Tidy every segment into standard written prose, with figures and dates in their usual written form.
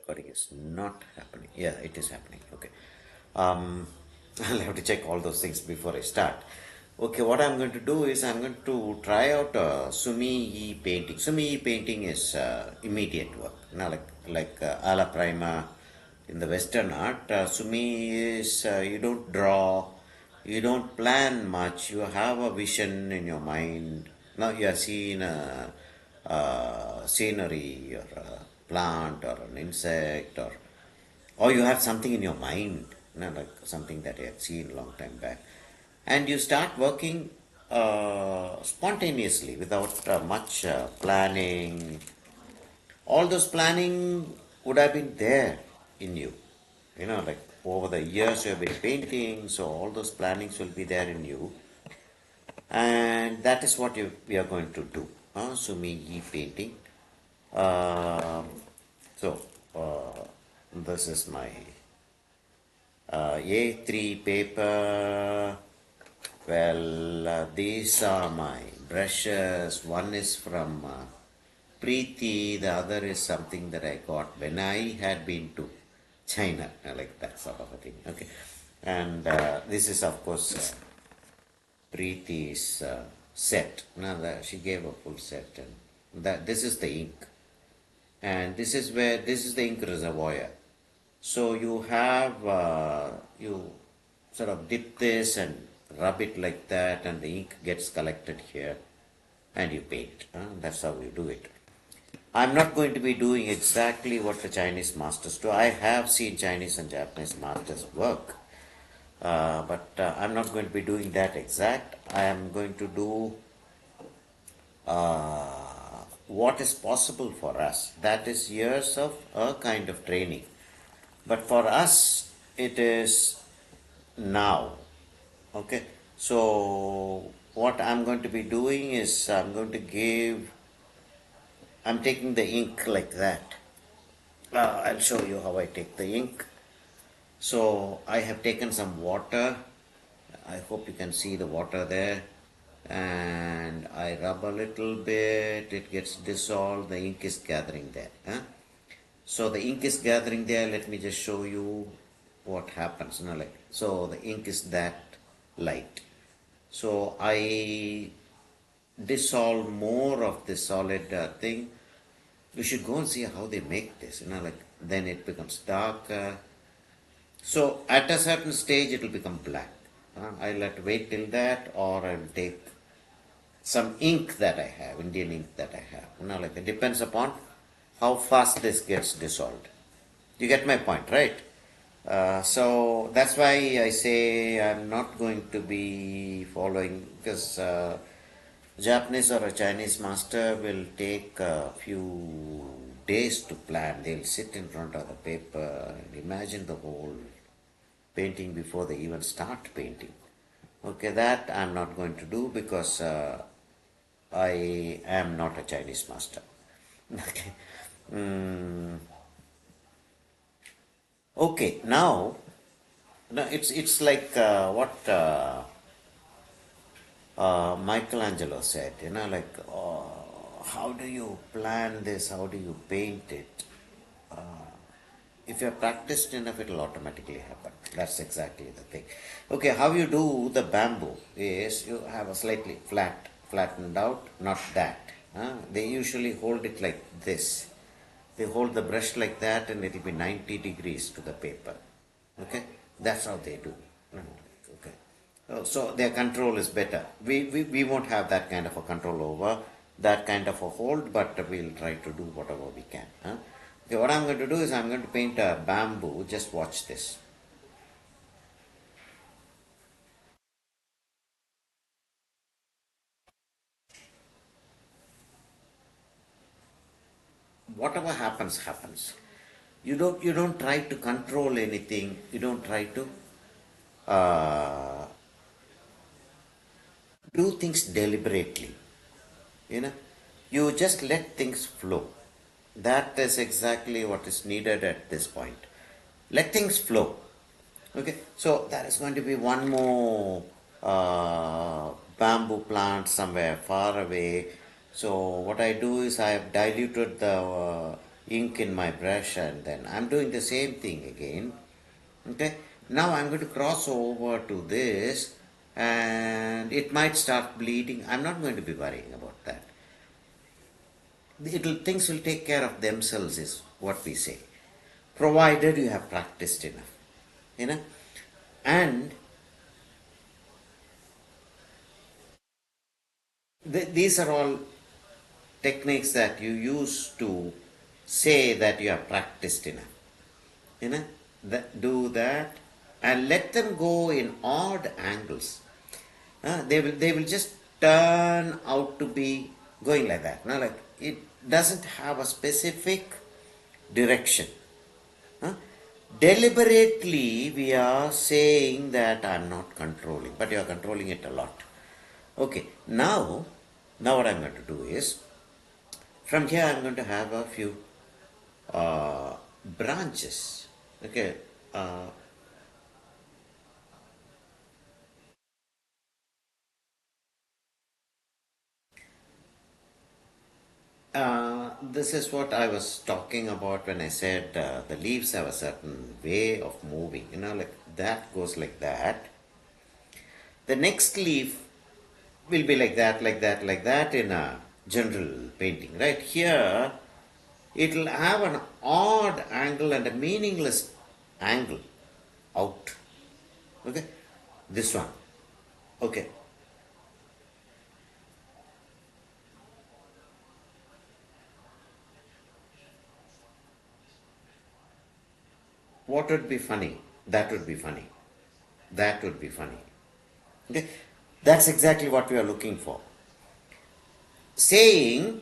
recording is not happening. Yeah, it is happening. Okay. Um, I'll have to check all those things before I start. Okay, what I'm going to do is I'm going to try out Sumi-e painting. Sumi-e painting is immediate work. Now, like alla prima in the Western art, Sumi is you don't draw, you don't plan much. You have a vision in your mind. Now you are seeing a scenery or a plant or an insect, or you have something in your mind, like something that you had seen a long time back, and you start working spontaneously without much planning. All those planning would have been there in you, like over the years you have been painting, so all those plannings will be there in you, and that is what we are going to do. Sumi painting. Um so this is my A3 paper. Well, these are my brushes. One is from Preeti, the other is something that I got when I had been to China, like that sort of a thing. Okay, and this is, of course, Preeti's set. Now, she gave a full set, and this is the ink, and this is the ink reservoir. So you have you sort of dip this and rub it like that, and the ink gets collected here, and you paint. That's how you do it. I'm not going to be doing exactly what the Chinese masters do. I have seen Chinese and Japanese masters work, but I'm not going to be doing that exact. I am going to do what is possible for us. That is years of a kind of training. But for us, it is now. Okay, so what I'm going to be doing is I'm taking the ink like that. I'll show you how I take the ink. So I have taken some water. I hope you can see the water there. And I rub a little bit, it gets dissolved, the ink is gathering there. So the ink is gathering there. Let me just show you what happens. So the ink is that light. So I dissolve more of the solid thing. You should go and see how they make this. Then it becomes darker. So at a certain stage, it will become black. I'll have to wait till that, or I'll take some ink that I have, Indian ink that I have. It depends upon how fast this gets dissolved. You get my point, right? So that's why I say I'm not going to be following, because Japanese or a Chinese master will take a few days to plan. They'll sit in front of the paper and imagine the whole painting before they even start painting. Okay, that I'm not going to do, because I am not a Chinese master. Okay. Okay, now it's like what Michelangelo said, how do you plan this? How do you paint it? If you're practiced enough, it'll automatically happen. That's exactly the thing. Okay, how you do the bamboo is you have a slightly flattened out, not that. They usually hold it like this. They hold the brush like that, and it'll be 90 degrees to the paper. Okay, that's how they do. Okay, so their control is better. We won't have that kind of a control over that kind of a hold, but we'll try to do whatever we can. Okay, what I'm going to do is I'm going to paint a bamboo. Just watch this. Whatever happens, happens. You don't try to control anything. You don't try to uh, do things deliberately. You know, you just let things flow. That is exactly what is needed at this point. Let things flow. Okay, so there is going to be one more bamboo plant somewhere far away. So what I do is I have diluted the ink in my brush, and then I'm doing the same thing again. Okay, now I'm going to cross over to this, and it might start bleeding. I'm not going to be worrying about that. Things will take care of themselves, is what we say, provided you have practiced enough, you know. And these are all techniques that you use to say that you have practiced enough, you know. Do that and let them go in odd angles. They will just turn out to be going like that. Now, like, it doesn't have a specific direction. Huh? Deliberately, we are saying that I'm not controlling, but you are controlling it a lot. Okay, now what I'm going to do is, from here I'm going to have a few branches. Okay, uh, this is what I was talking about when I said the leaves have a certain way of moving. You know, like that goes like that. The next leaf will be like that, like that, like that in a general painting. Right here, it will have an odd angle and a meaningless angle out. Okay, this one. Okay, what would be funny? That would be funny. That would be funny. Okay, that's exactly what we are looking for. Saying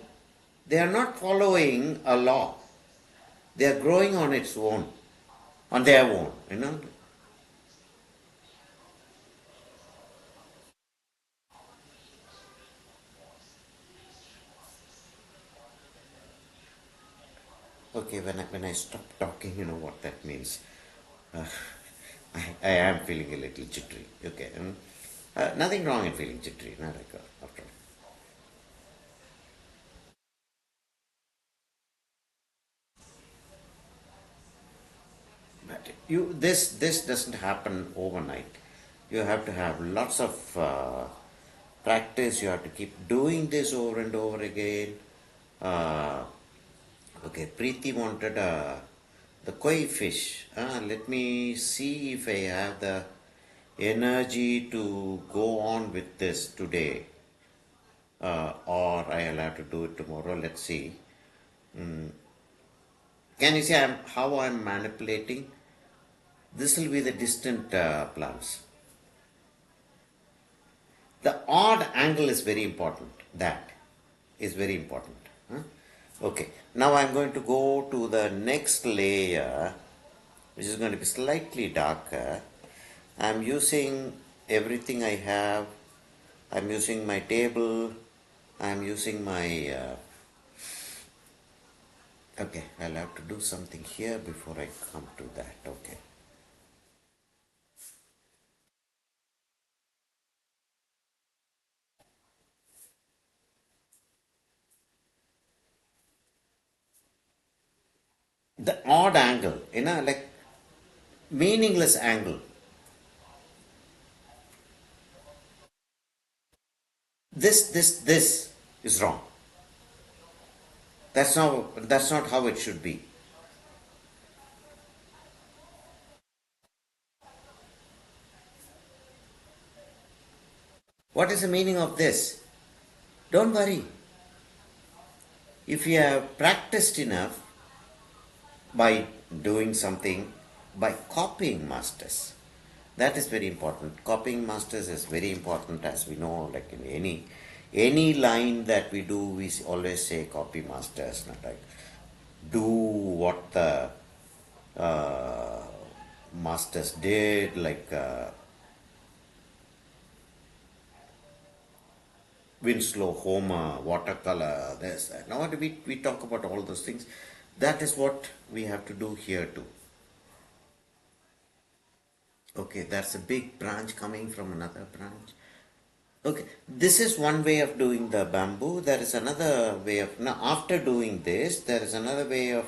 they are not following a law, they are growing on its own, on their own, you know. Okay, when I stop talking, you know what that means. Uh, I am feeling a little jittery. Okay, nothing wrong in feeling jittery, not like after all. But this doesn't happen overnight. You have to have lots of practice. You have to keep doing this over and over again. Uh, okay, Preeti wanted the koi fish. Let me see if I have the energy to go on with this today, or I'll have to do it tomorrow. Let's see. Can you see how I'm manipulating? This will be the distant plants. The odd angle is very important. That is very important. Huh? Okay, now I'm going to go to the next layer, which is going to be slightly darker. I'm using everything I have. I'm using my table. I'm using my. Okay, I'll have to do something here before I come to that. Okay. The odd angle, like meaningless angle. This is wrong. That's not how it should be. What is the meaning of this? Don't worry. If you have practiced enough by doing something, by copying masters, that is very important. Copying masters is very important, as we know. Like in any line that we do, we always say copy masters. Not like do what the uh, masters did, like Winslow, Homer, watercolor, this, that. Now, we talk about all those things. That is what we have to do here too. Okay, that's a big branch coming from another branch. Okay, this is one way of doing the bamboo. There is another way of, now after doing this, there is another way of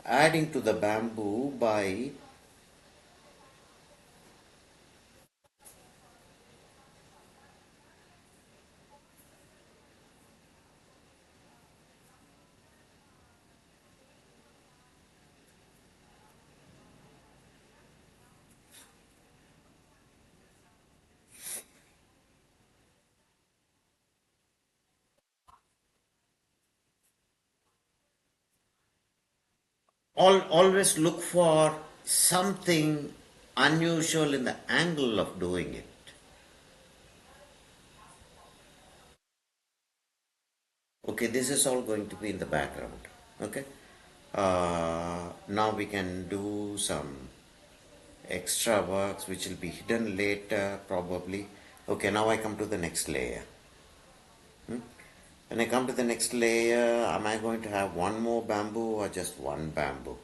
adding to the bamboo by always look for something unusual in the angle of doing it. Okay, this is all going to be in the background. Okay, now we can do some extra works which will be hidden later probably. Okay, now I come to the next layer. When I come to the next layer, am I going to have one more bamboo or just one bamboo?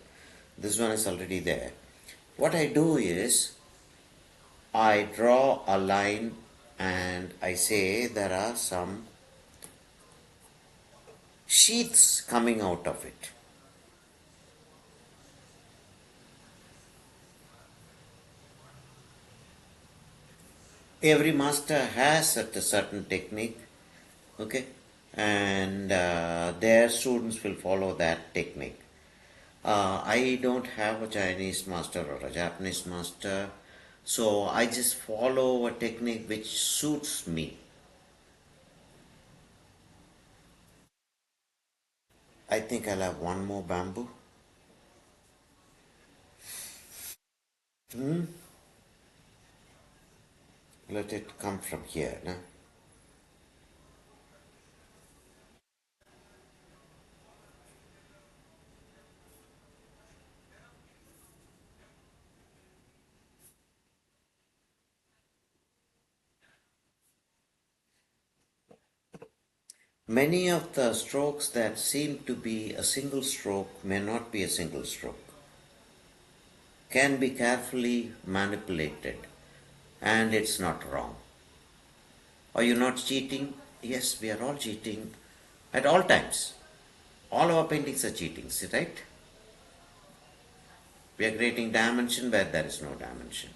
This one is already there. What I do is I draw a line and I say there are some sheaths coming out of it. Every master has a certain technique, okay, and their students will follow that technique. I don't have a Chinese master or a Japanese master, so I just follow a technique which suits me. I think I'll have one more bamboo. Let it come from here. No? Many of the strokes that seem to be a single stroke may not be a single stroke, can be carefully manipulated, and it's not wrong. Are you not cheating? Yes, we are all cheating at all times. All our paintings are cheating, right? We are creating dimension where there is no dimension.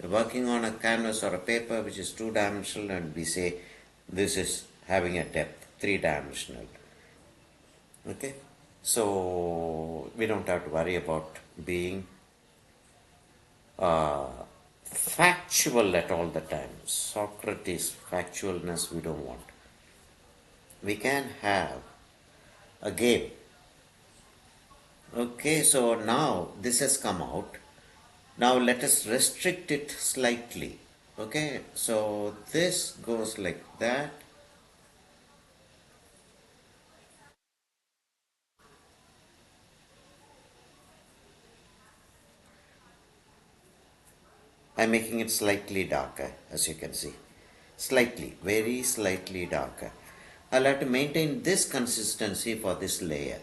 We're working on a canvas or a paper which is two dimensional, and we say this is having a depth, three dimensional. Okay? So we don't have to worry about being uh, factual at all the time. Socrates' factualness we don't want. We can have a game. Okay, so now this has come out. Now let us restrict it slightly. Okay, so this goes like that. I'm making it slightly darker, as you can see. Slightly, very slightly darker. I'll have to maintain this consistency for this layer.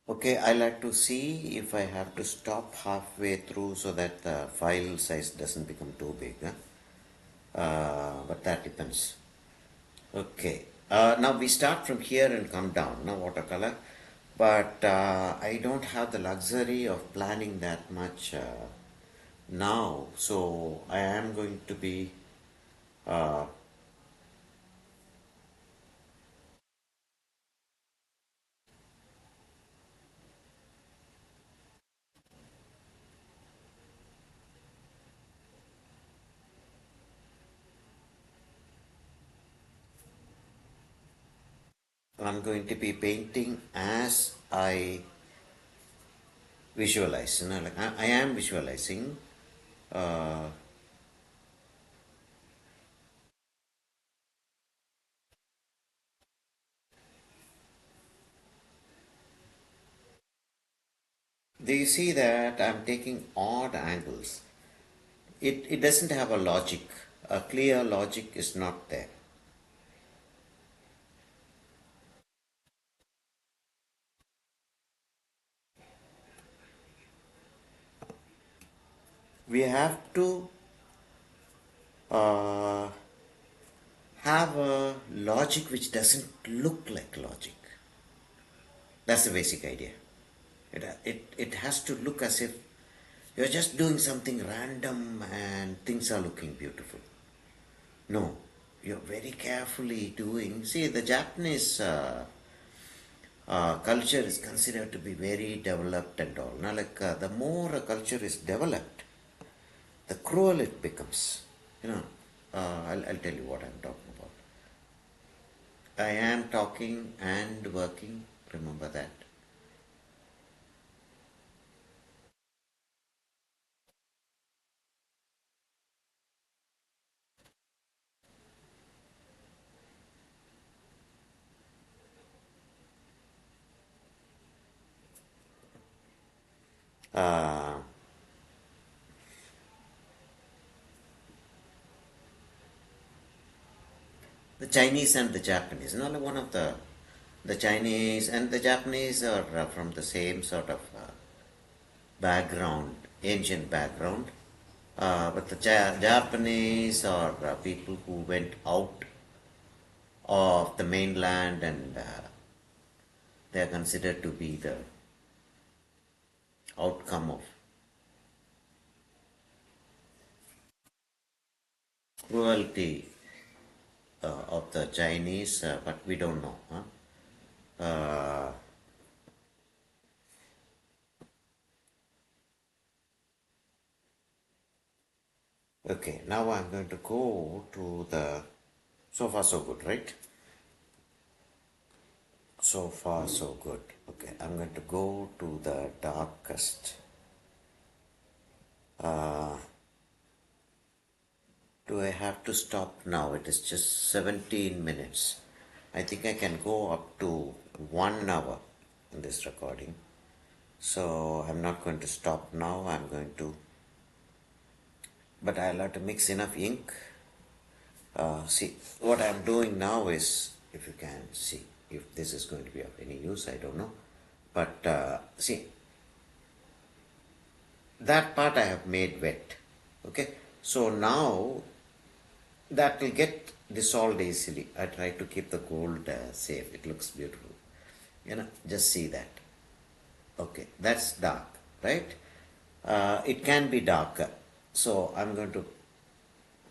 Okay, I like to see if I have to stop halfway through so that the file size doesn't become too big. Huh? But that depends. Okay, now we start from here and come down, now watercolor. But I don't have the luxury of planning that much now, so I am going to be uh, I'm going to be painting as I visualize. You know, like I am visualizing. Uh, do you see that I'm taking odd angles? it doesn't have a logic. A clear logic is not there. We have to uh, have a logic which doesn't look like logic. That's the basic idea. It has to look as if you're just doing something random and things are looking beautiful. No, you're very carefully doing. See, the Japanese culture is considered to be very developed and all. Now, like the more a culture is developed, the cruel it becomes. You know, I'll tell you what I'm talking about. I am talking and working. Remember that. Uh, the Chinese and the Japanese. Not one of the Chinese and the Japanese are from the same sort of background, ancient background. But the Japanese are people who went out of the mainland and they are considered to be the outcome of cruelty of the Chinese, but we don't know. Huh? Okay, now I'm going to go to the. So far, so good, right? So far, so good. Okay, I'm going to go to the darkest. Uh, do I have to stop now? It is just 17 minutes. I think I can go up to 1 hour in this recording. So I'm not going to stop now. I'm going to, but I'll have to mix enough ink. See, what I'm doing now is, if you can see, if this is going to be of any use, I don't know. But see, that part I have made wet. Okay, so now that will get dissolved easily. I try to keep the gold safe. It looks beautiful. Just see that. Okay, that's dark, right? It can be darker. So I'm going to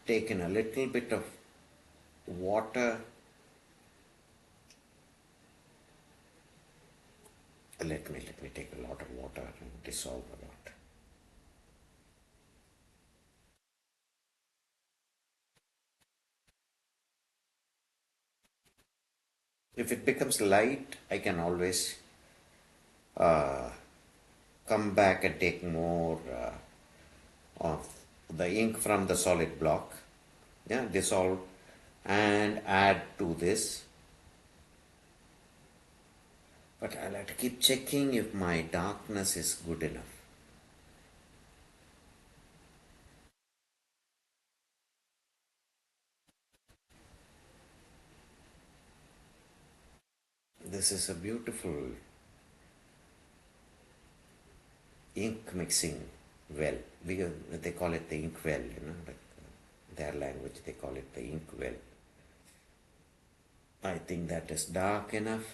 take in a little bit of water. Let me take a lot of water and dissolve a lot. If it becomes light, I can always uh, come back and take more of the ink from the solid block, yeah, dissolve and add to this. But I'll have to keep checking if my darkness is good enough. This is a beautiful ink mixing well, because they call it the ink well, like their language, they call it the ink well. I think that is dark enough.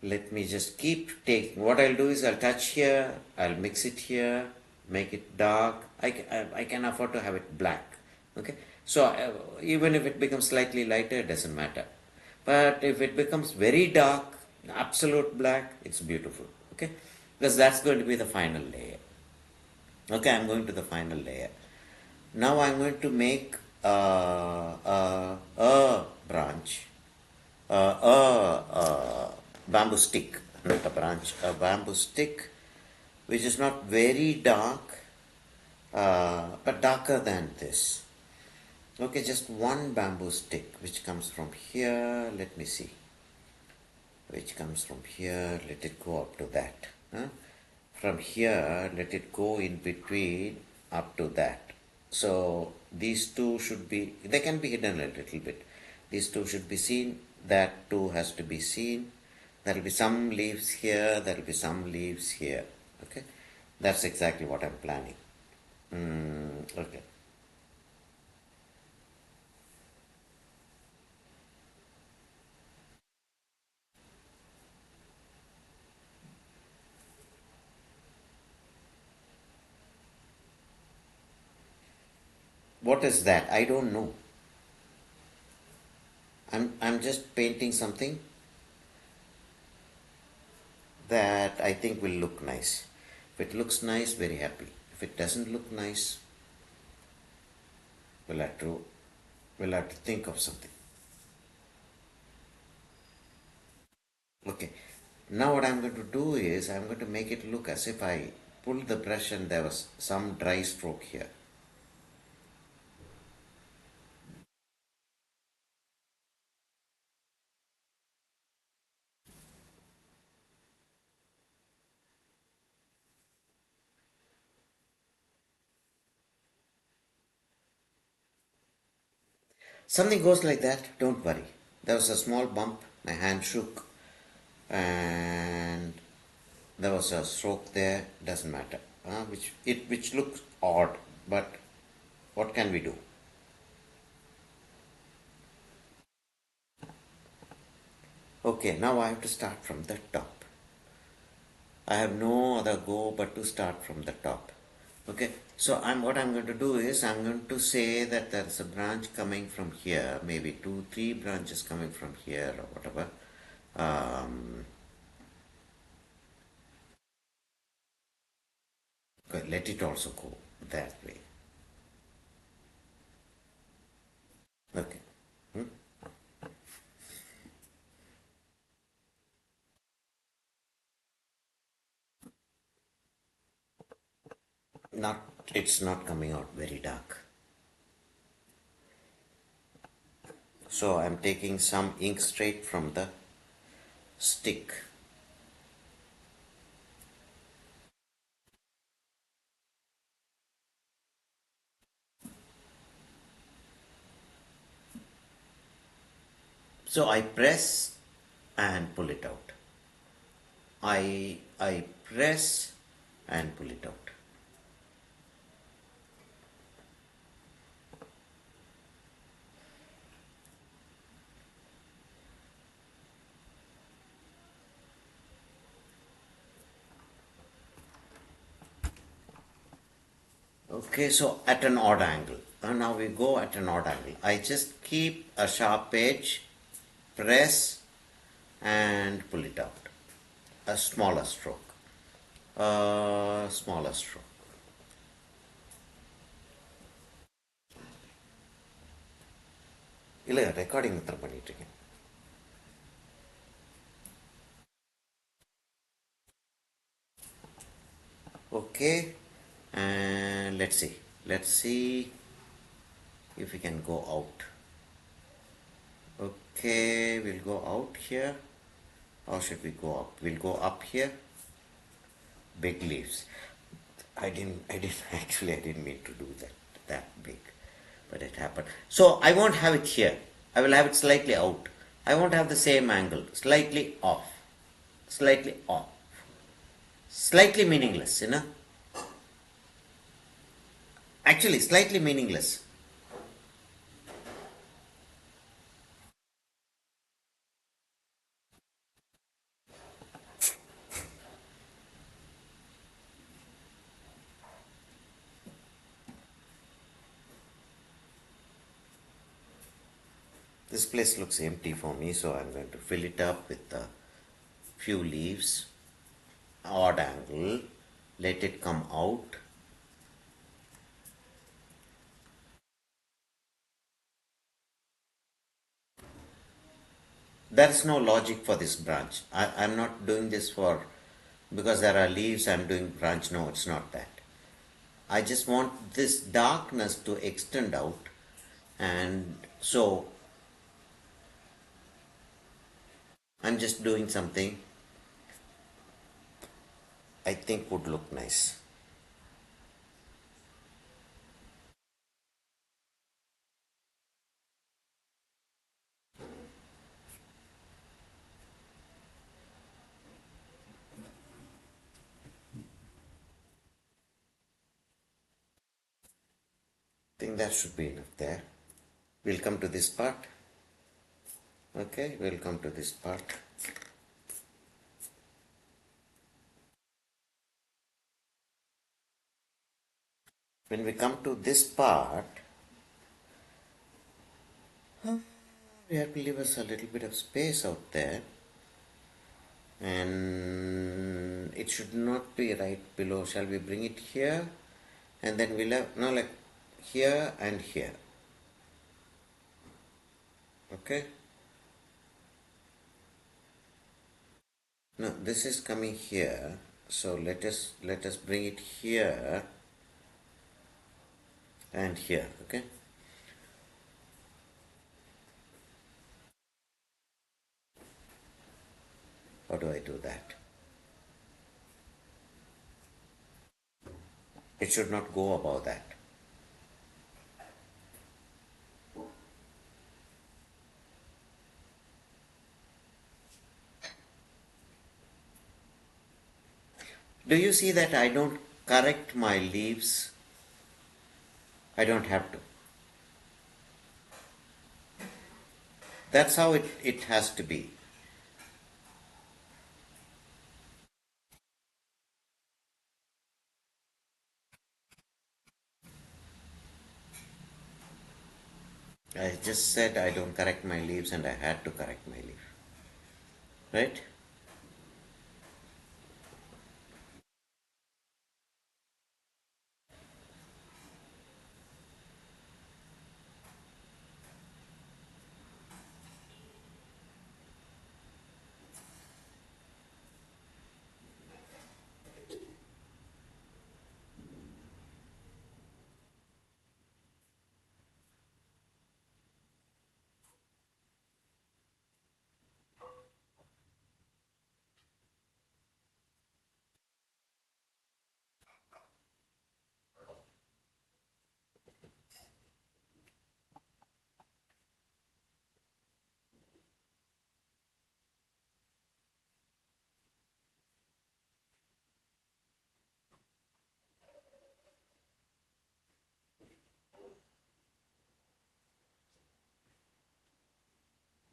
Let me just keep taking. What I'll do is I'll touch here, I'll mix it here, make it dark. I can afford to have it black. Okay, so even if it becomes slightly lighter, it doesn't matter. But if it becomes very dark, absolute black, it's beautiful. Okay, because that's going to be the final layer. Okay, I'm going to the final layer. Now I'm going to make a branch, bamboo stick, not a branch, a bamboo stick, which is not very dark, but darker than this. Okay, just one bamboo stick, which comes from here. Let me see. Which comes from here. Let it go up to that. Huh? From here, let it go in between up to that. So these two should be, they can be hidden a little bit. These two should be seen, that two has to be seen. There will be some leaves here, there will be some leaves here. Okay, that's exactly what I'm planning. Okay. What is that? I don't know. I'm just painting something that I think will look nice. If it looks nice, very happy. If it doesn't look nice, we'll have to we'll have to think of something. Okay. Now what I'm going to do is I'm going to make it look as if I pulled the brush and there was some dry stroke here. Something goes like that, don't worry. There was a small bump, my hand shook, and there was a stroke there, doesn't matter. Which looks odd, but what can we do? Okay, now I have to start from the top. I have no other go but to start from the top. Okay, so what I'm going to do is I'm going to say that there's a branch coming from here, maybe two, three branches coming from here or whatever. Um, okay, let it also go that way. Okay. Hmm? Not, it's not coming out very dark. So I'm taking some ink straight from the stick. So I press and pull it out. I press and pull it out. Okay, so at an odd angle. Now we go at an odd angle. I just keep a sharp edge, press and pull it out. A smaller stroke. A smaller stroke. இல்லை recording மாத்திரம் பண்ணிட்டு இருக்கேன். Okay, and let's see if we can go out. Okay, we'll go out here. How should we go up? We'll go up here. Big leaves. I didn't mean to do that big, but it happened. So I won't have it here. I will have it slightly out. I won't have the same angle. Slightly off. Slightly off. Slightly meaningless, Actually, slightly meaningless. This place looks empty for me, so I'm going to fill it up with a few leaves, odd angle, let it come out. There is no logic for this branch. I'm not doing this for because there are leaves, I'm doing branch. No, it's not that. I just want this darkness to extend out, and so I'm just doing something I think would look nice. think that should be enough there. We'll come to this part. Okay, we'll come to this part. When we come to this part, we have to leave us a little bit of space out there, and it should not be right below. Shall we bring it here? And then we'll have, no, like here and here. Okay? No, this is coming here. So let us bring it here and here. Okay? How do I do that? It should not go above that. Do you see that I don't correct my leaves? I don't have to. That's how it has to be. I just said I don't correct my leaves and I had to correct my leaf. Right?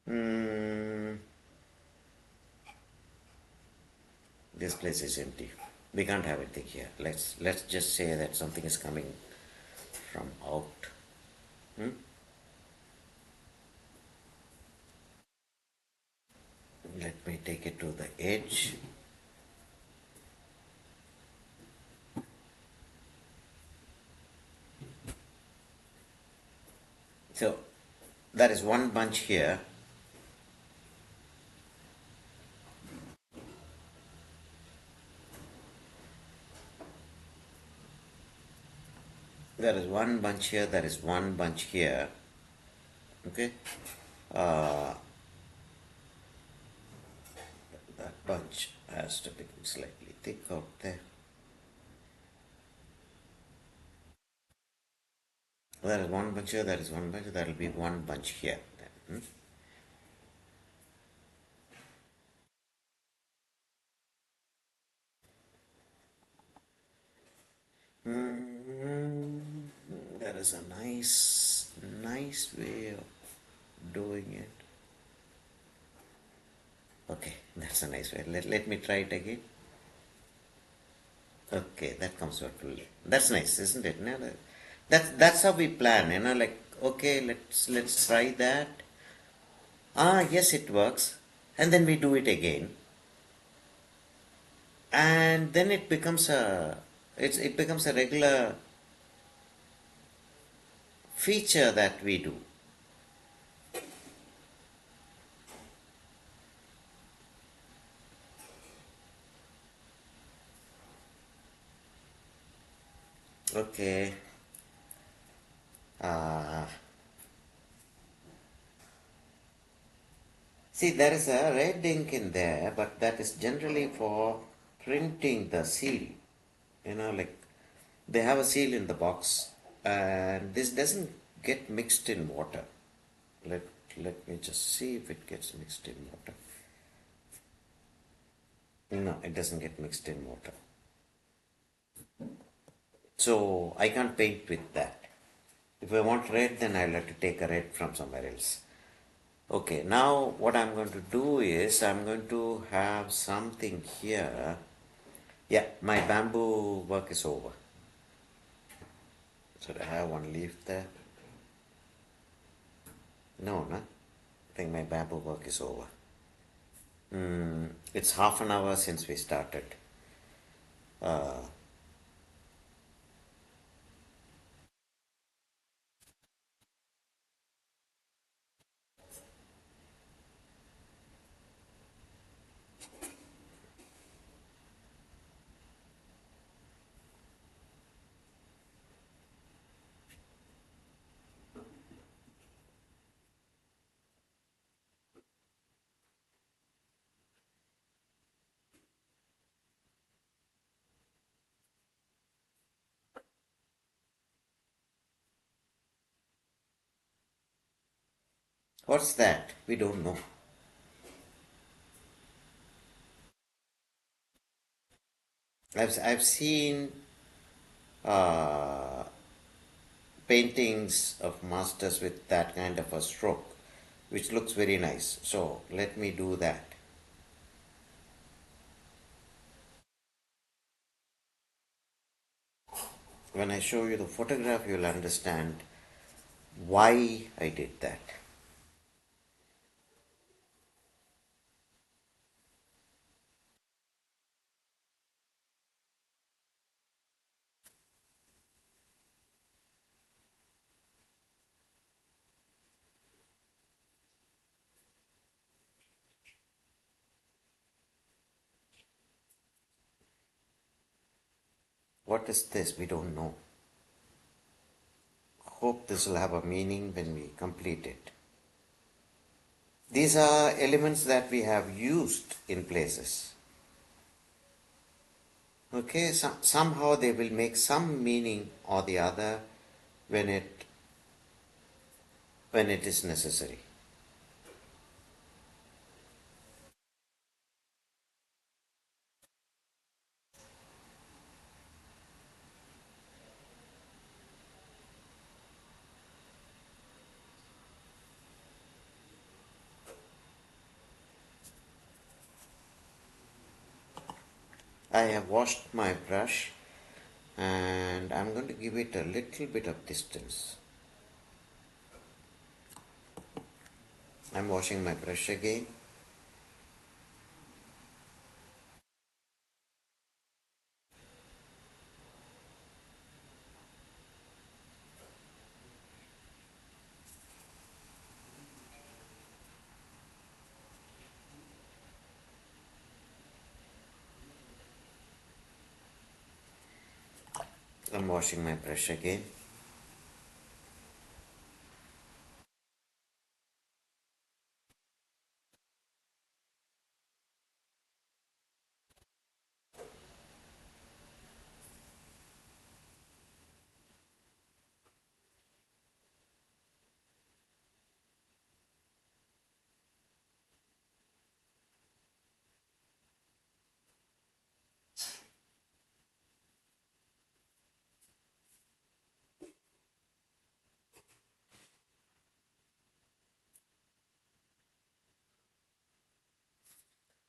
Mm, this place is empty. We can't have anything here. Let's just say that something is coming from out. Hmm? Let me take it to the edge. So there is one bunch here. There is one bunch here. There is one bunch here. Okay. Uh, that bunch has to become slightly thick out there. There is one bunch here. There is one bunch. There will be one bunch here. Then. There is a nice way of doing it. Okay, that's a nice way. Let me try it again. Okay, that comes out fully. That's nice, isn't it? No, that's how we plan, like okay, let's try that. Ah, yes, it works. And then we do it again. And then it becomes a regular feature that we do. Okay. Uh, See, there is a red ink in there, but that is generally for printing the seal. Like they have a seal in the box, and this doesn't get mixed in water. Let Let me just see if it gets mixed in water. No, it doesn't get mixed in water. So I can't paint with that. If I want red, then I'll have to take a red from somewhere else. Okay, now what I'm going to do is I'm going to have something here. Yeah, my bamboo work is over. So I have one leaf there. No, no. I think my bamboo work is over. It's half an hour since we started. Uh, what's that? We don't know. I've seen uh, paintings of masters with that kind of a stroke, which looks very nice. So let me do that. When I show you the photograph, you'll understand why I did that. What is this? We don't know. Hope this will have a meaning when we complete it. These are elements that we have used in places. Okay, somehow they will make some meaning or the other when it is necessary. I have washed my brush and I'm going to give it a little bit of distance. I'm washing my brush again. I'm washing my brush again.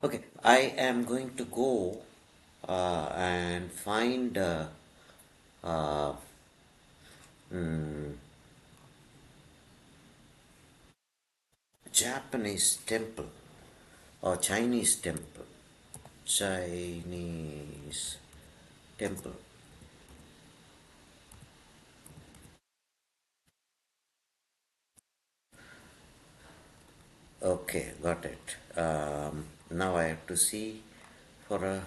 Okay, I am going to go and find uh, mm, Japanese temple or Chinese temple. Chinese temple. Okay, got it. Now I have to see for a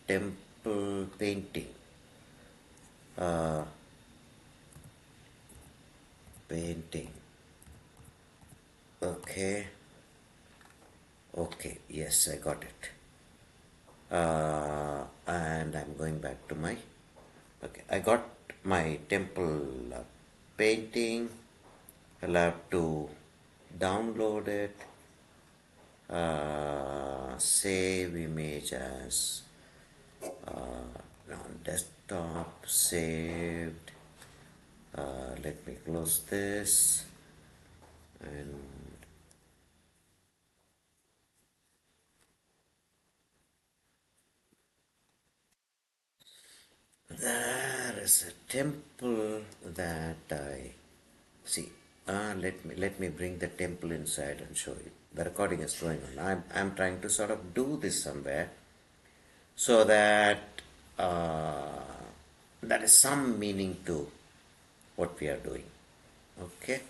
temple painting. Uh, Painting. Okay, okay, yes, I got it. And I'm going back to my. Okay, I got my temple painting. I'll have to download it, save image as on desktop, saved. Let me close this, and there is a temple that I see. Let me bring the temple inside and show you. The recording is going on. I'm trying to sort of do this somewhere so that there is some meaning to what we are doing. Okay.